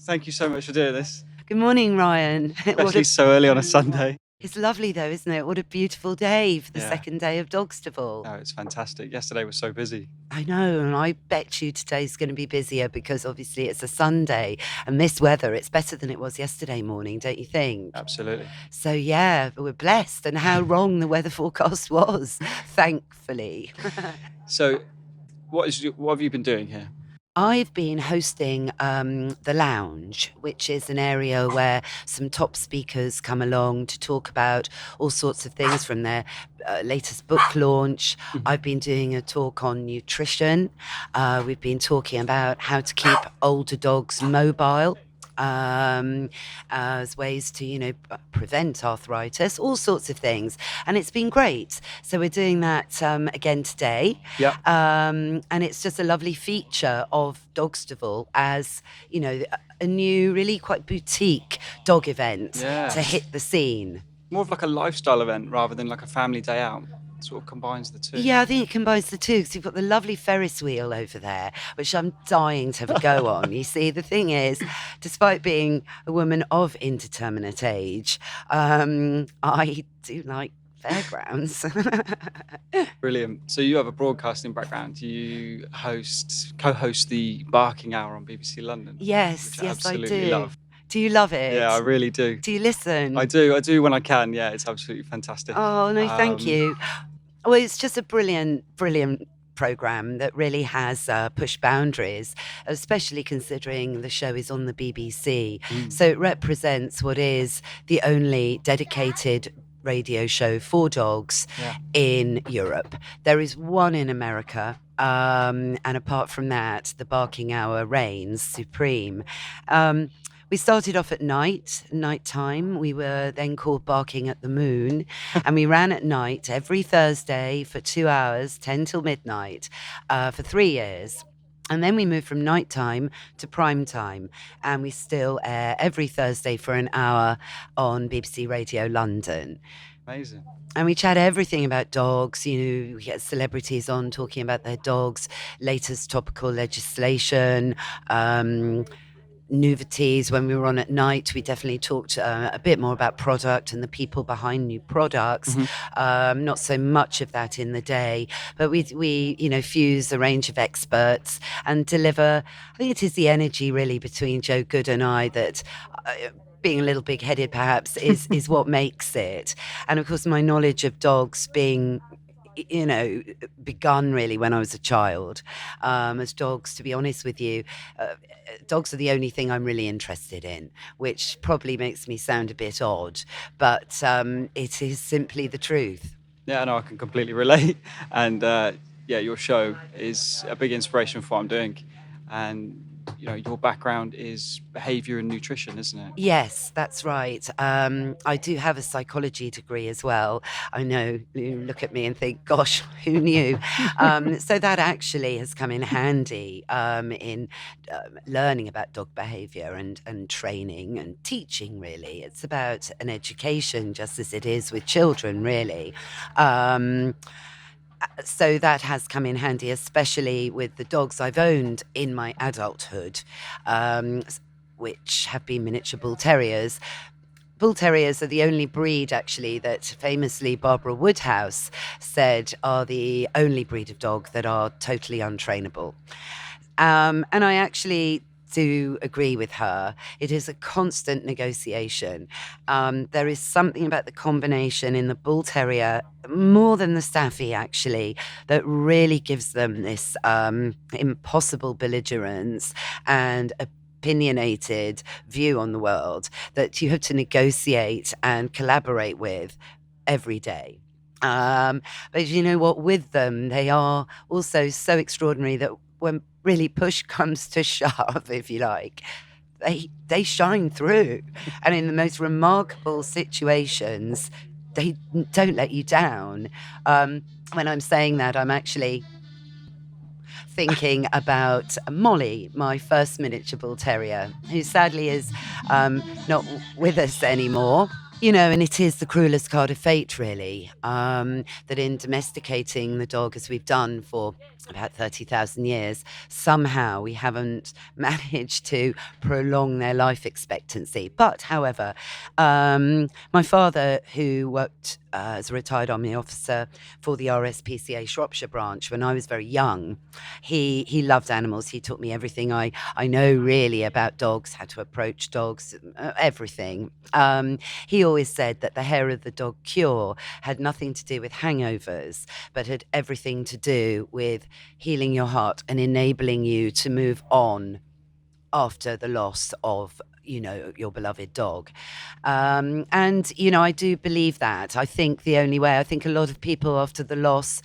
Thank you so much for doing this, Good morning, Ryan. especially so early on a Sunday. It's lovely though, isn't it? What a beautiful day for the Yeah. second day of Dogstival. No, it's fantastic. Yesterday was so busy. I know, and I bet you today's going to be busier because obviously it's a Sunday, and this weather, it's better than it was yesterday morning, don't you think? Absolutely. So yeah, we're blessed, and how wrong the weather forecast was, thankfully. So, what have you been doing here? I've been hosting the Lounge, which is an area where some top speakers come along to talk about all sorts of things from their latest book launch. I've been doing a talk on nutrition. We've been talking about how to keep older dogs mobile. As ways to, prevent arthritis, all sorts of things. And it's been great. So we're doing that again today. Yeah. And it's just a lovely feature of Dogstival as, a new, really quite boutique dog event to hit the scene. More of like a lifestyle event rather than like a family day out. Sort of combines the two. Yeah, I think it combines the two because you've got the lovely Ferris wheel over there, which I'm dying to have a go on. You see, the thing is, despite being a woman of indeterminate age, I do like fairgrounds. Brilliant. So you have a broadcasting background. You co-host the Barking Hour on BBC London. Yes, which I absolutely love. Do you love it? Yeah, I really do. Do you listen? I do when I can. Yeah, it's absolutely fantastic. Oh, no, thank you. Well, it's just a brilliant program that really has pushed boundaries, especially considering the show is on the BBC. So it represents what is the only dedicated radio show for dogs in Europe. There is one in America. And apart from that, the Barking Hour reigns supreme. We started off at nighttime. We were then called Barking at the Moon, and we ran at night every Thursday for 2 hours, 10 till midnight, for 3 years. And then we moved from nighttime to prime time, and we still air every Thursday for an hour on BBC Radio London. Amazing. And we chat everything about dogs. We get celebrities on talking about their dogs, latest topical legislation, nouveauties. When we were on at night, we definitely talked a bit more about product and the people behind new products. Not so much of that in the day, but we fuse a range of experts and deliver. I think it is the energy really between Joe Good and I that being a little big-headed perhaps is what makes it. And of course my knowledge of dogs being begun really when I was a child. As dogs, to be honest with you, dogs are the only thing I'm really interested in, which probably makes me sound a bit odd, but it is simply the truth. Yeah, no, I can completely relate. And your show is a big inspiration for what I'm doing. And your background is behaviour and nutrition, isn't it? Yes, that's right. I do have a psychology degree as well. I know you look at me and think, gosh, who knew? So that actually has come in handy in learning about dog behaviour and training and teaching, really. It's about an education just as it is with children, really. So that has come in handy, especially with the dogs I've owned in my adulthood, which have been miniature bull terriers. Bull terriers are the only breed, actually, that famously Barbara Woodhouse said are the only breed of dog that are totally untrainable. And I actually do agree with her. It is a constant negotiation. There is something about the combination in the bull terrier, more than the staffy actually, that really gives them this impossible belligerence and opinionated view on the world that you have to negotiate and collaborate with every day. But you know what, with them, they are also so extraordinary that when really push comes to shove, if you like, they shine through. And in the most remarkable situations, they don't let you down. When I'm saying that, I'm actually thinking about Molly, my first miniature bull terrier, who sadly is not with us anymore. And it is the cruelest card of fate, really, that in domesticating the dog as we've done for about 30,000 years, somehow we haven't managed to prolong their life expectancy. But, however, my father, who worked as a retired army officer for the RSPCA Shropshire branch when I was very young, he loved animals. He taught me everything I know really about dogs, how to approach dogs, everything. He always said that the hair of the dog cure had nothing to do with hangovers, but had everything to do with healing your heart and enabling you to move on after the loss of your beloved dog. And I do believe that. I think the only way, I think a lot of people after the loss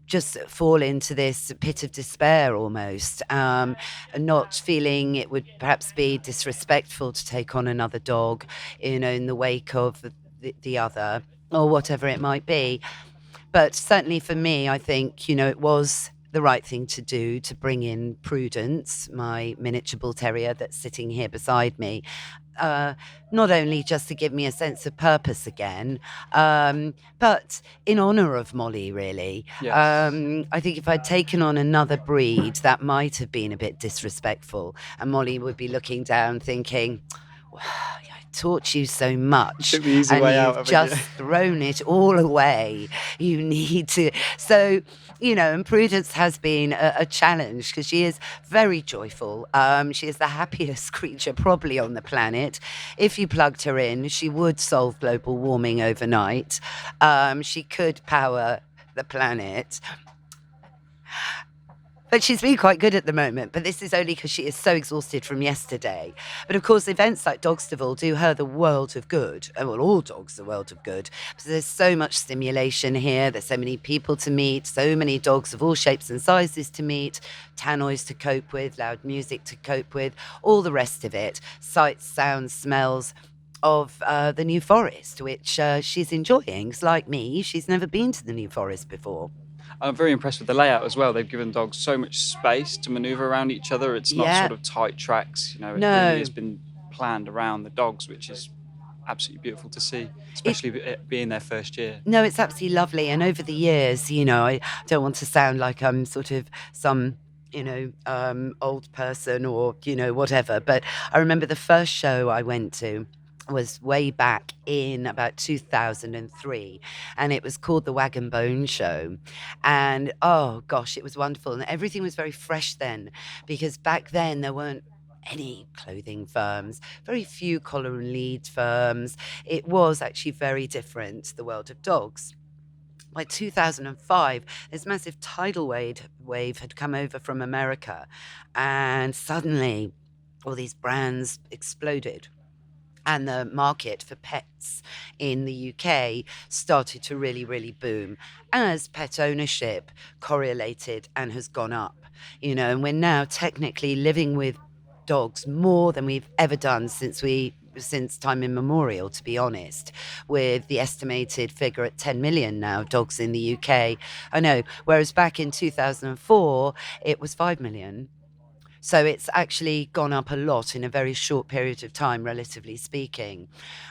just fall into this pit of despair almost, and not feeling it would perhaps be disrespectful to take on another dog, in the wake of the other, or whatever it might be. But certainly for me, I think, it was the right thing to do to bring in Prudence, my miniature bull terrier that's sitting here beside me. Uh, Not only just to give me a sense of purpose again, but in honor of Molly, really. Yes. I think if I'd taken on another breed, that might have been a bit disrespectful. And Molly would be looking down thinking, I taught you so You much took the easy and way out, you've haven't you? just thrown it all away. You need to. So, and Prudence has been a challenge because she is very joyful. She is the happiest creature probably on the planet. If you plugged her in, she would solve global warming overnight. She could power the planet. But she's been quite good at the moment. But this is only because she is so exhausted from yesterday. But of course, events like Dogstival do her the world of good. Well, all dogs the world of good. Because there's so much stimulation here. There's so many people to meet, so many dogs of all shapes and sizes to meet, tannoys to cope with, loud music to cope with, all the rest of it. Sights, sounds, smells of the New Forest, which she's enjoying. It's like me. She's never been to the New Forest before. I'm very impressed with the layout as well. They've given dogs so much space to maneuver around each other. It's not Yeah. sort of tight tracks. It really has No. been planned around the dogs, which is absolutely beautiful to see, It especially it being their first year. No, it's absolutely lovely. And over the years, I don't want to sound like I'm sort of some, old person or, whatever. But I remember the first show I went to was way back in about 2003, and it was called the Wagon Bone Show. And oh gosh, it was wonderful. And everything was very fresh then, because back then there weren't any clothing firms, very few collar and lead firms. It was actually very different, the world of dogs. By 2005, this massive tidal wave had come over from America, and suddenly all these brands exploded. And the market for pets in the UK started to really, really boom as pet ownership correlated and has gone up. And we're now technically living with dogs more than we've ever done since time immemorial, to be honest, with the estimated figure at 10 million now dogs in the UK. I know, whereas back in 2004, it was 5 million. So it's actually gone up a lot in a very short period of time, relatively speaking.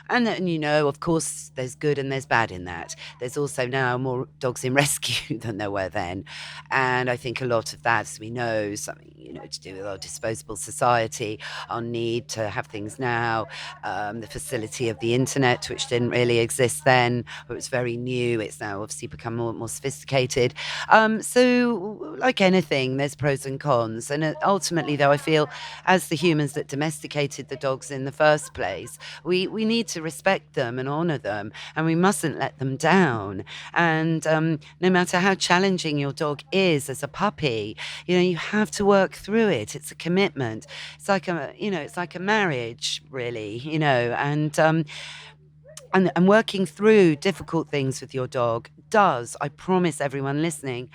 And then, of course, there's good and there's bad in that. There's also now more dogs in rescue than there were then. And I think a lot of that, as we know, something, to do with our disposable society, our need to have things now, the facility of the internet, which didn't really exist then, but was very new. It's now obviously become more and more sophisticated. So, like anything, there's pros and cons. And ultimately, though, I feel as the humans that domesticated the dogs in the first place, we need to respect them and honor them, and we mustn't let them down. And no matter how challenging your dog is as a puppy, you have to work through it. It's a commitment. It's like a marriage, really, and working through difficult things with your dog does, I promise everyone listening,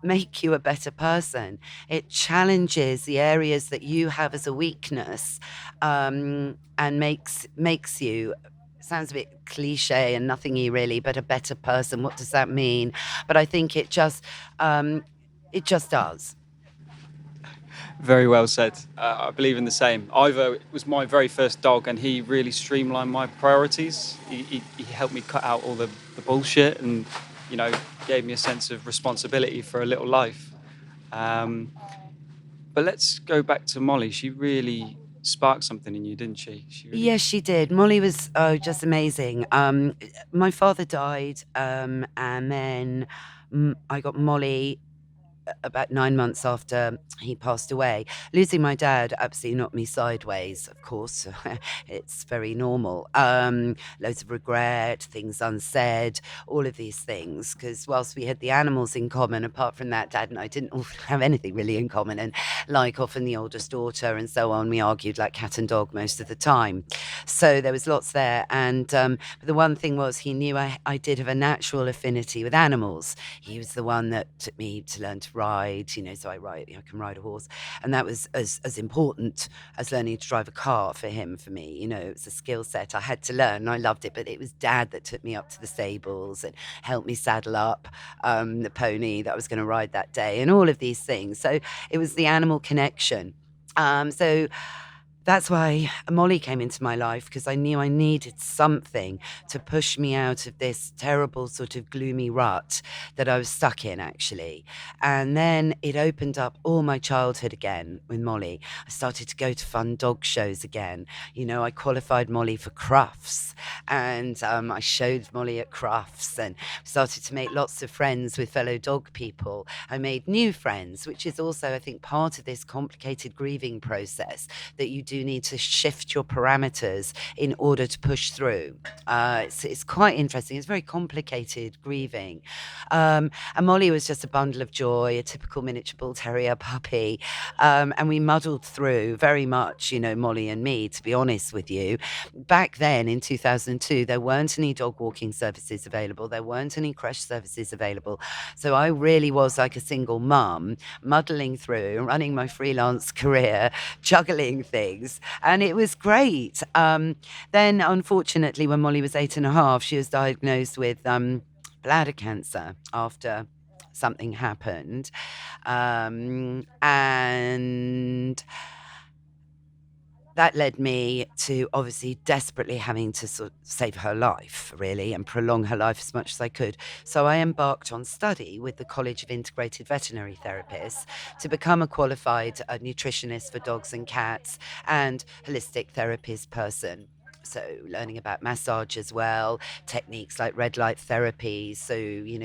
make you a better person. It challenges the areas that you have as a weakness, and makes you, sounds a bit cliche and nothingy really, but a better person. What does that mean? But I think it just does. Very well said. I believe in the same. Ivor was my very first dog, and he really streamlined my priorities. He helped me cut out all the bullshit, and you know, gave me a sense of responsibility for a little life. Um, but let's go back to Molly. She really sparked something in you, didn't she? She really. Yes, she did. Molly was just amazing. My father died, and then I got Molly about 9 months after he passed away. Losing my dad absolutely knocked me sideways, of course. It's very normal. Loads of regret, things unsaid, all of these things. Because whilst we had the animals in common, apart from that, Dad and I didn't have anything really in common. And like often the oldest daughter and so on, we argued like cat and dog most of the time. So there was lots there. And but the one thing was, he knew I did have a natural affinity with animals. He was the one that took me to learn to ride, so I can ride a horse. And that was as important as learning to drive a car for him, for me. It was a skill set I had to learn, and I loved it. But it was Dad that took me up to the stables and helped me saddle up the pony that I was going to ride that day, and all of these things. So it was the animal connection. So that's why Molly came into my life, because I knew I needed something to push me out of this terrible sort of gloomy rut that I was stuck in, actually. And then it opened up all my childhood again with Molly. I started to go to fun dog shows again. I qualified Molly for Crufts, and I showed Molly at Crufts, and started to make lots of friends with fellow dog people. I made new friends, which is also, I think, part of this complicated grieving process, that you do need to shift your parameters in order to push through. It's quite interesting. It's very complicated, grieving. And Molly was just a bundle of joy, a typical miniature bull terrier puppy. And we muddled through very much, Molly and me, to be honest with you. Back then in 2002, there weren't any dog walking services available. There weren't any creche services available. So I really was like a single mum, muddling through, running my freelance career, juggling things. And it was great. Then, unfortunately, when Molly was 8.5, she was diagnosed with bladder cancer after something happened. And that led me to obviously desperately having to sort of save her life, really, and prolong her life as much as I could. So I embarked on study with the College of Integrated Veterinary Therapists to become a qualified nutritionist for dogs and cats and holistic therapist person. So learning about massage as well, techniques like red light therapy. So,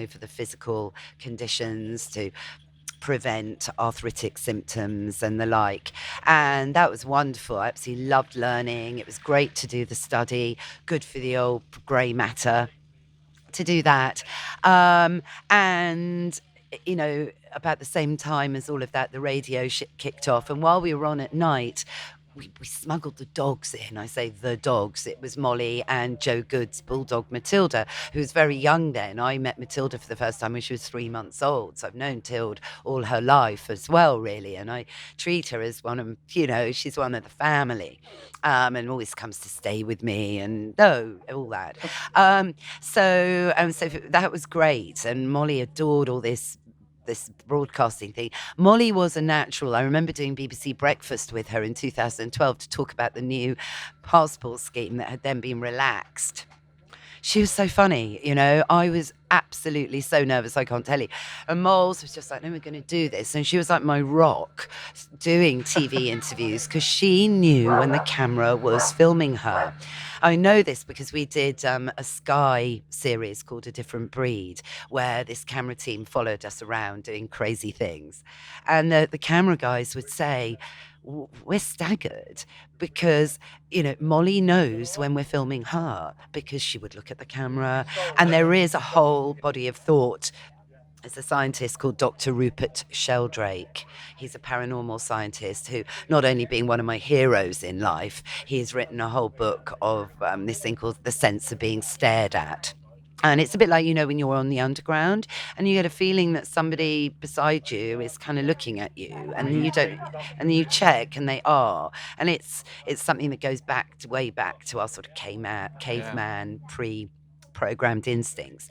for the physical conditions, to prevent arthritic symptoms and the like. And that was wonderful. I absolutely loved learning. It was great to do the study, good for the old grey matter to do that. And about the same time as all of that, the radio kicked off. And while we were on at night, we smuggled the dogs in. I say the dogs. It was Molly and Joe Good's bulldog Matilda, who was very young then. I met Matilda for the first time when she was 3 months old. So I've known Tilde all her life as well, really. And I treat her as one of, she's one of the family, and always comes to stay with me and all that. So that was great. And Molly adored all this broadcasting thing. Molly was a natural. I remember doing BBC Breakfast with her in 2012 to talk about the new passport scheme that had then been relaxed. She was so funny, I was absolutely so nervous, I can't tell you. And Moles was just like, no, we're going to do this. And she was like my rock doing TV interviews, because she knew when the camera was filming her. I know this because we did a Sky series called A Different Breed, where this camera team followed us around doing crazy things. And the camera guys would say, we're staggered because, Molly knows when we're filming her, because she would look at the camera. And there is a whole body of thought. There's a scientist called Dr. Rupert Sheldrake. He's a paranormal scientist who, not only being one of my heroes in life, he's written a whole book of this thing called The Sense of Being Stared At. And it's a bit like, when you're on the underground and you get a feeling that somebody beside you is kind of looking at you, and then you don't, and then you check and they are. And it's something that goes way back to our sort of caveman pre-programmed instincts.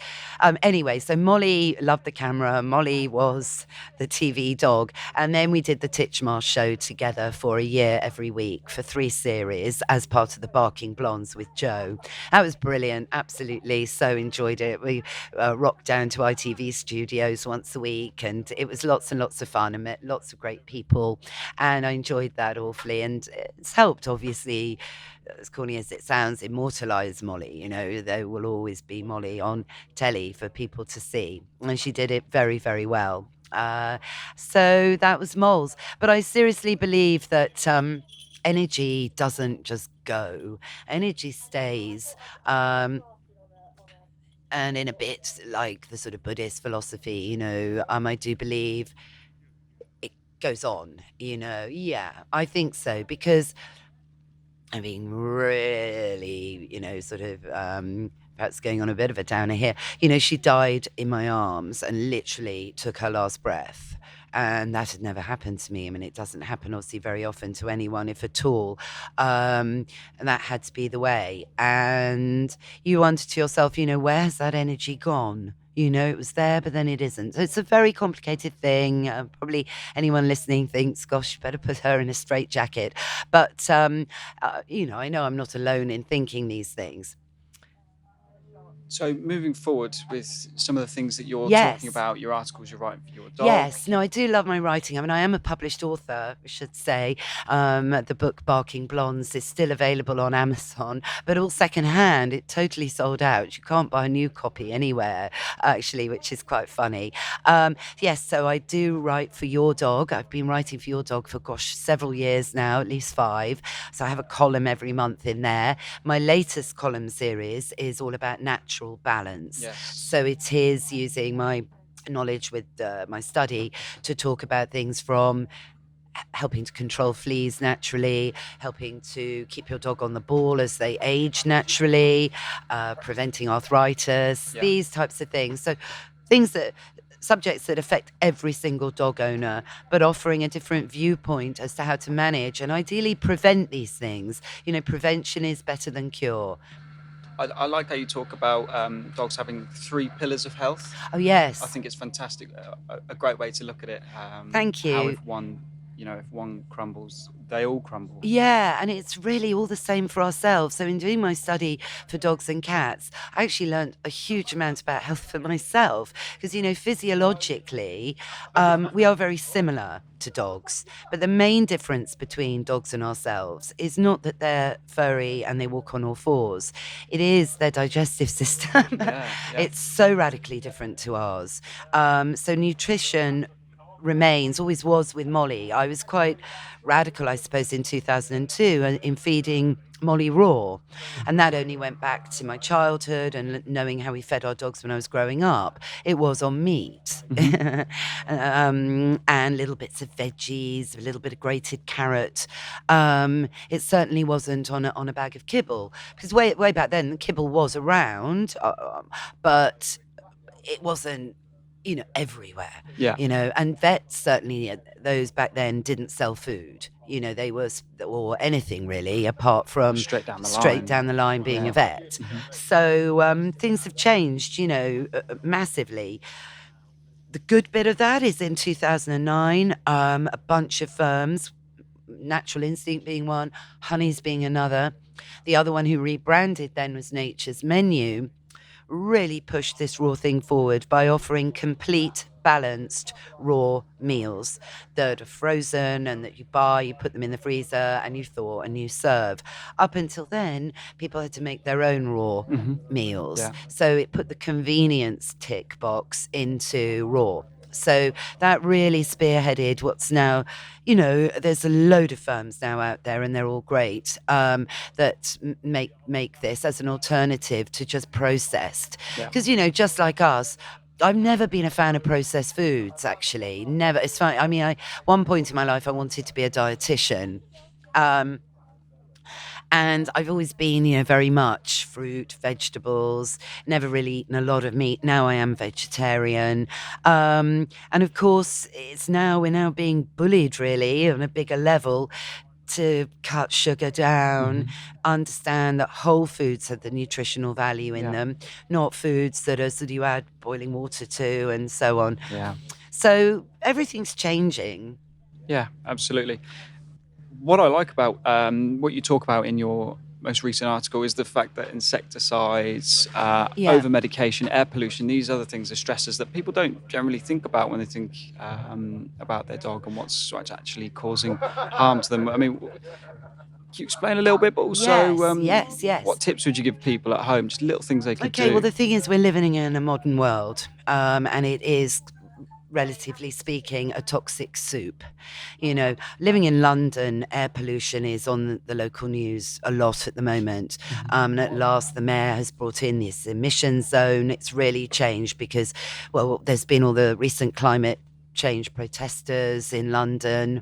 Anyway, so Molly loved the camera. Molly was the TV dog. And then we did the Titchmarsh show together for a year every week for 3 series as part of the Barking Blondes with Joe. That was brilliant. Absolutely. So enjoyed it. We rocked down to ITV studios once a week, and it was lots and lots of fun. I met lots of great people, and I enjoyed that awfully. And it's helped, obviously, as corny as it sounds, immortalize Molly. You know, there will always be Molly on telly for people to see. And she did it very, very well. So that was Moles. But I seriously believe that energy doesn't just go, energy stays. And in a bit like the sort of Buddhist philosophy, you know, I do believe it goes on, you know. Yeah, I think so, because I'm being really, you know, sort of perhaps going on a bit of a downer here. You know, she died in my arms and literally took her last breath. And that had never happened to me. I mean, it doesn't happen, obviously, very often to anyone, if at all. And that had to be the way. And you wonder to yourself, you know, where's that energy gone? You know, it was there, but then it isn't. So it's a very complicated thing. Probably anyone listening thinks, gosh, you better put her in a straitjacket. But, you know I'm not alone in thinking these things. So moving forward with some of the things that you're Yes. talking about, your articles you're writing for your dog. Yes, no, I do love my writing. I mean, I am a published author, I should say. The book Barking Blondes is still available on Amazon, but all secondhand. It totally sold out. You can't buy a new copy anywhere, actually, which is quite funny. Yes, so I do write for your dog. I've been writing for your dog for, gosh, several years now, at least 5. So I have a column every month in there. My latest column series is all about natural balance. Yes. So it is using my knowledge with my study to talk about things from helping to control fleas naturally, helping to keep your dog on the ball as they age naturally, preventing arthritis, these types of things. So subjects that affect every single dog owner, but offering a different viewpoint as to how to manage and ideally prevent these things. You know, prevention is better than cure. I like how you talk about dogs having 3 pillars of health. Oh, yes. I think it's fantastic. A great way to look at it. Thank you. How if one crumbles, they all crumble. Yeah, and it's really all the same for ourselves. So in doing my study for dogs and cats, I actually learned a huge amount about health for myself because, you know, physiologically, we are very similar to dogs. But the main difference between dogs and ourselves is not that they're furry and they walk on all 4s. It is their digestive system. Yeah. It's so radically different to ours. So nutrition always was with Molly. I was quite radical, I suppose, in 2002 in feeding Molly raw. And that only went back to my childhood and knowing how we fed our dogs when I was growing up. It was on meat and little bits of veggies, a little bit of grated carrot. It certainly wasn't on a bag of kibble, because way back then, kibble was around, but it wasn't, you know, everywhere. Yeah. You know, and vets, certainly those back then, didn't sell food. You know, they were, or anything really, apart from straight down the line being a vet. So things have changed, you know, massively. The good bit of that is in 2009, a bunch of firms, Natural Instinct being one, Honey's being another. The other one who rebranded then was Nature's Menu, really pushed this raw thing forward by offering complete, balanced, raw meals that are frozen and that you buy, you put them in the freezer and you thaw and you serve. Up until then, people had to make their own raw meals. Yeah. So it put the convenience tick box into raw. So that really spearheaded what's now, you know, there's a load of firms now out there, and they're all great, that make this as an alternative to just processed. Because, you know, just like us, I've never been a fan of processed foods, actually. Never. It's funny. I mean, one point in my life, I wanted to be a dietitian. And I've always been, you know, very much fruit, vegetables, never really eaten a lot of meat. Now I am vegetarian. And of course, we're now being bullied really on a bigger level to cut sugar down, understand that whole foods have the nutritional value in Yeah. them, not foods that are sort of you add boiling water to and so on. Yeah. So everything's changing. Yeah, absolutely. What I like about what you talk about in your most recent article is the fact that insecticides, Yeah. over medication, air pollution, these other things are stressors that people don't generally think about when they think about their dog and what's actually causing harm to them. I mean, can you explain a little bit, but also Yes. what tips would you give people at home? Just little things they could Okay, well, do. the thing is, we're living in a modern world, and it is, relatively speaking, a toxic soup. You know, living in London, air pollution is on the local news a lot at the moment. And at last, the mayor has brought in this emission zone. It's really changed because, well, there's been all the recent climate change protesters in London,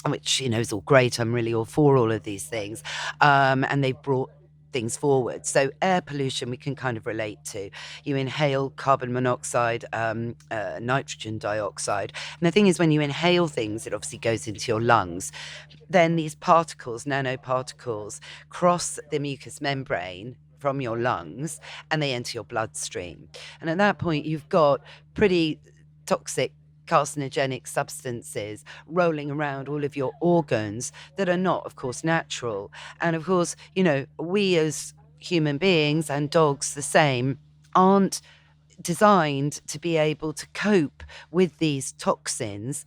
which, is all great. I'm really all for all of these things. And they've brought things forward. So air pollution we can kind of relate to. You inhale carbon monoxide, nitrogen dioxide. And the thing is, when you inhale things, it obviously goes into your lungs. Then these particles, nanoparticles, cross the mucous membrane from your lungs and they enter your bloodstream. And at that point, you've got pretty toxic carcinogenic substances rolling around all of your organs that are not, of course, natural. And of course, we as human beings, and dogs the same, aren't designed to be able to cope with these toxins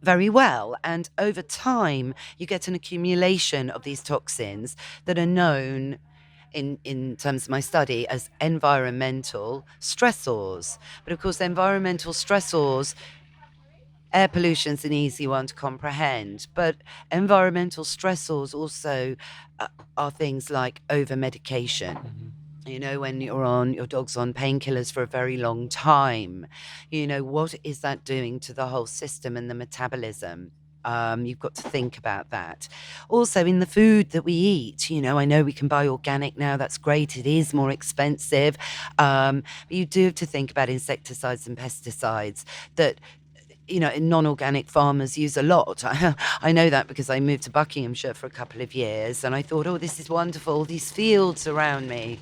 very well. And over time, you get an accumulation of these toxins that are known in terms of my study as environmental stressors. But of course, environmental stressors, air pollution's an easy one to comprehend, but environmental stressors also are things like over medication. When your dog's on painkillers for a very long time, what is that doing to the whole system and the metabolism? You've got to think about that. Also, in the food that we eat, I know we can buy organic now. That's great. It is more expensive. But you do have to think about insecticides and pesticides that non-organic farmers use a lot. I know that because I moved to Buckinghamshire for a couple of years and I thought, oh, this is wonderful, these fields around me,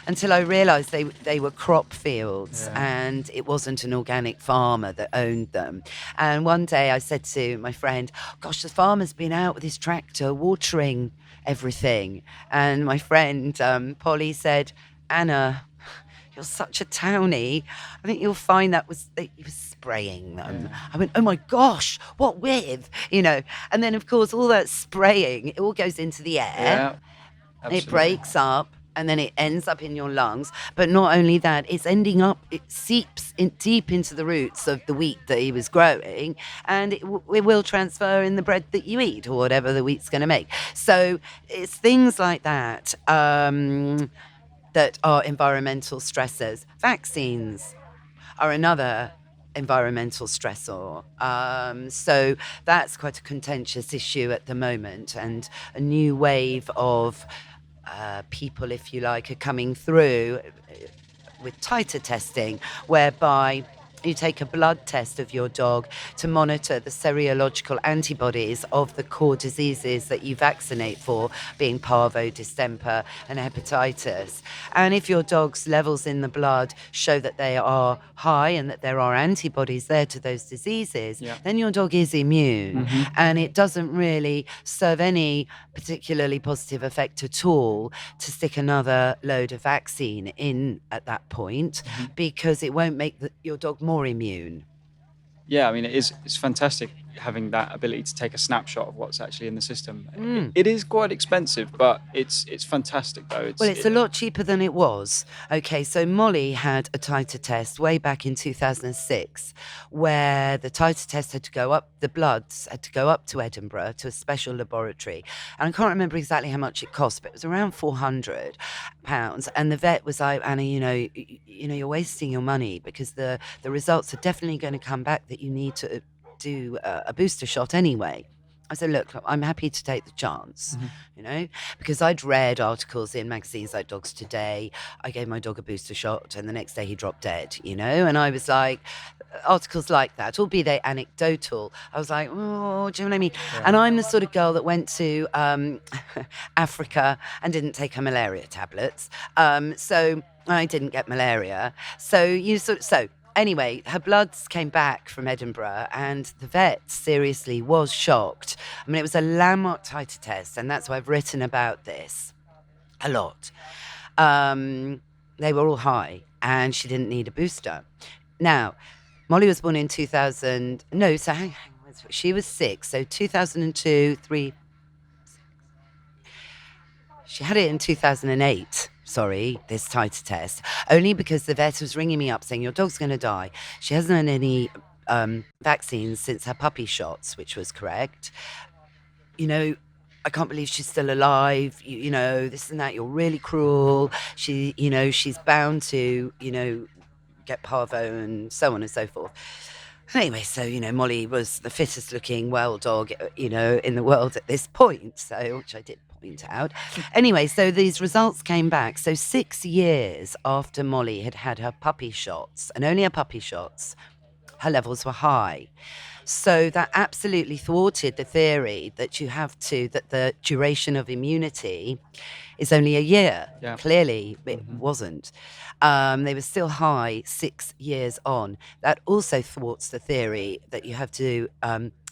until I realised they were crop fields. Yeah. And it wasn't an organic farmer that owned them. And one day I said to my friend, gosh, the farmer's been out with his tractor watering everything. And my friend Polly said, Anna, you're such a townie. I think you'll find that he was spraying them. Yeah. I went, oh my gosh, what with? And then of course all that spraying, it all goes into the air. Yeah, absolutely. It breaks up and then it ends up in your lungs. But not only that, it seeps deep into the roots of the wheat that he was growing, and it will transfer in the bread that you eat or whatever the wheat's going to make. So it's things like that. That are environmental stressors. Vaccines are another environmental stressor. So that's quite a contentious issue at the moment, and a new wave of people, if you like, are coming through with Titer testing, whereby you take a blood test of your dog to monitor the serological antibodies of the core diseases that you vaccinate for, being parvo, distemper, and hepatitis. And if your dog's levels in the blood show that they are high and that there are antibodies there to those diseases, then your dog is immune. And it doesn't really serve any particularly positive effect at all to stick another load of vaccine in at that point, because it won't make your dog more immune. Yeah, I mean, it's fantastic having that ability to take a snapshot of what's actually in the system. It is quite expensive, but it's fantastic though. It's a lot cheaper than it was. Okay, so Molly had a Titer test way back in 2006, where the Titer test had to go up, the bloods had to go up to Edinburgh to a special laboratory. And I can't remember exactly how much it cost, but it was around £400. And the vet was like, Anna, you're wasting your money, because the results are definitely going to come back that you need to do a booster shot anyway. I said, look, I'm happy to take the chance, Mm-hmm. you know, because I'd read articles in magazines like Dogs Today. I gave my dog a booster shot and the next day he dropped dead, you know, and I was like, articles like that, albeit they anecdotal. I was like, oh, do you know what I mean? Yeah. And I'm the sort of girl that went to Africa and didn't take her malaria tablets. So I didn't get malaria. So anyway, her bloods came back from Edinburgh and the vet seriously was shocked. I mean, it was a landmark Titer test, and that's why I've written about this a lot. They were all high and she didn't need a booster. Now, Molly was born in 2000. No, so hang on. She was 6. So 2002, 3. She had it in 2008. Sorry, this Titer test. Only because the vet was ringing me up saying, your dog's going to die. She hasn't had any vaccines since her puppy shots, which was correct. You know, I can't believe she's still alive. You know, this and that. You're really cruel. She's bound to, get parvo and so on and so forth. Anyway, so, Molly was the fittest looking well dog, in the world at this point, so, which I did point out. Anyway, so these results came back. So 6 years after Molly had had her puppy shots, and only her puppy shots, her levels were high. So that absolutely thwarted the theory that that the duration of immunity is only a year. Yeah. Clearly, it wasn't. They were still high 6 years on. That also thwarts the theory that you have to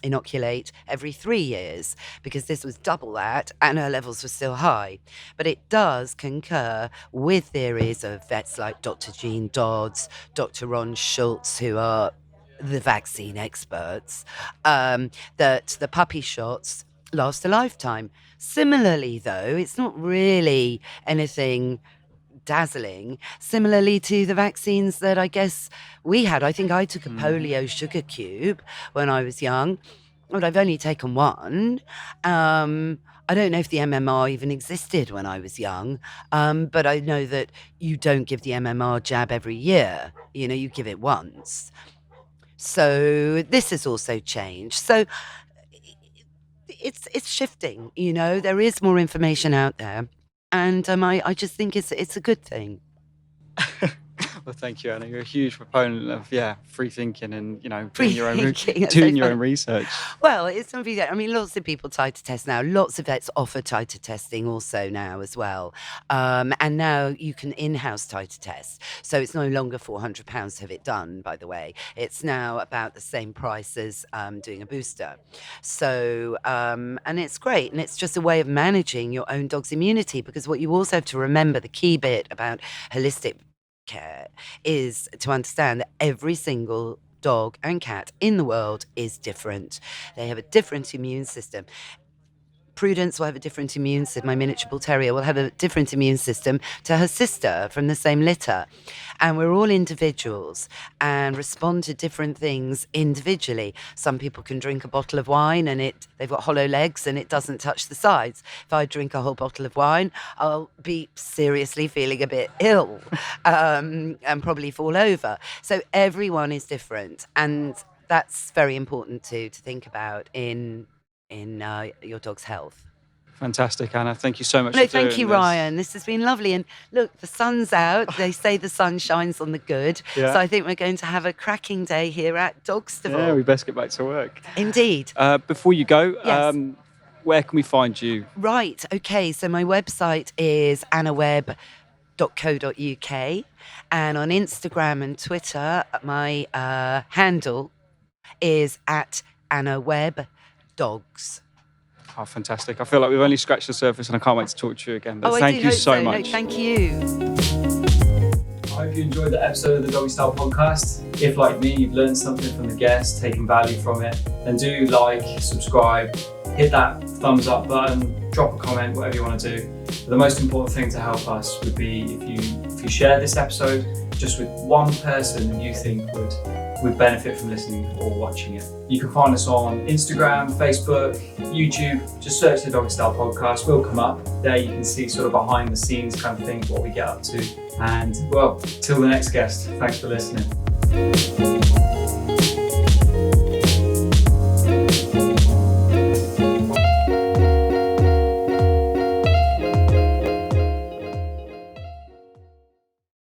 inoculate every 3 years, because this was double that and her levels were still high. But it does concur with theories of vets like Dr. Jean Dodds, Dr. Ron Schultz, who are the vaccine experts, that the puppy shots last a lifetime. Similarly, though, it's not really anything dazzling. Similarly to the vaccines that I guess we had. I think I took a polio sugar cube when I was young, but I've only taken one. I don't know if the MMR even existed when I was young, but I know that you don't give the MMR jab every year. You give it once. So this has also changed. So it's shifting, there is more information out there. And I just think it's a good thing. Well, thank you, Anna. You're a huge proponent of free thinking and Free doing your own thinking, doing your own research. Well, it's something that, lots of people Titer test now. Lots of vets offer Titer testing also now as well. And now you can in-house Titer test. So it's no longer £400 to have it done, by the way. It's now about the same price as doing a booster. So, and it's great. And it's just a way of managing your own dog's immunity, because what you also have to remember, the key bit about holistic care, is to understand that every single dog and cat in the world is different. They have a different immune system. Prudence will have a different immune system. My miniature bull terrier will have a different immune system to her sister from the same litter. And we're all individuals and respond to different things individually. Some people can drink a bottle of wine and they've got hollow legs and it doesn't touch the sides. If I drink a whole bottle of wine, I'll be seriously feeling a bit ill and probably fall over. So everyone is different. And that's very important to think about in your dog's health. Fantastic, Anna. Thank you so much. No, thank you, Ryan. This has been lovely. And look, the sun's out. They say the sun shines on the good. Yeah. So I think we're going to have a cracking day here at Dogstaval. Yeah, we best get back to work. Indeed. Before you go, Yes. Where can we find you? Right. Okay. So my website is annawebb.co.uk. And on Instagram and Twitter, my handle is at AnnaWebbDogs. Oh, fantastic. I feel like we've only scratched the surface and I can't wait to talk to you again. But I thank do you hope so No, much. thank you. I hope you enjoyed the episode of the Doggy Style podcast. If, like me, you've learned something from the guest, taken value from it, then do like, subscribe, hit that thumbs up button, drop a comment, whatever you want to do. But the most important thing to help us would be if you share this episode just with one person that you think would benefit from listening or watching it. You can find us on Instagram, Facebook, YouTube. Just search the Doggy Style podcast. We'll come up. There you can see sort of behind the scenes kind of thing, what we get up to. And well, till the next guest, thanks for listening.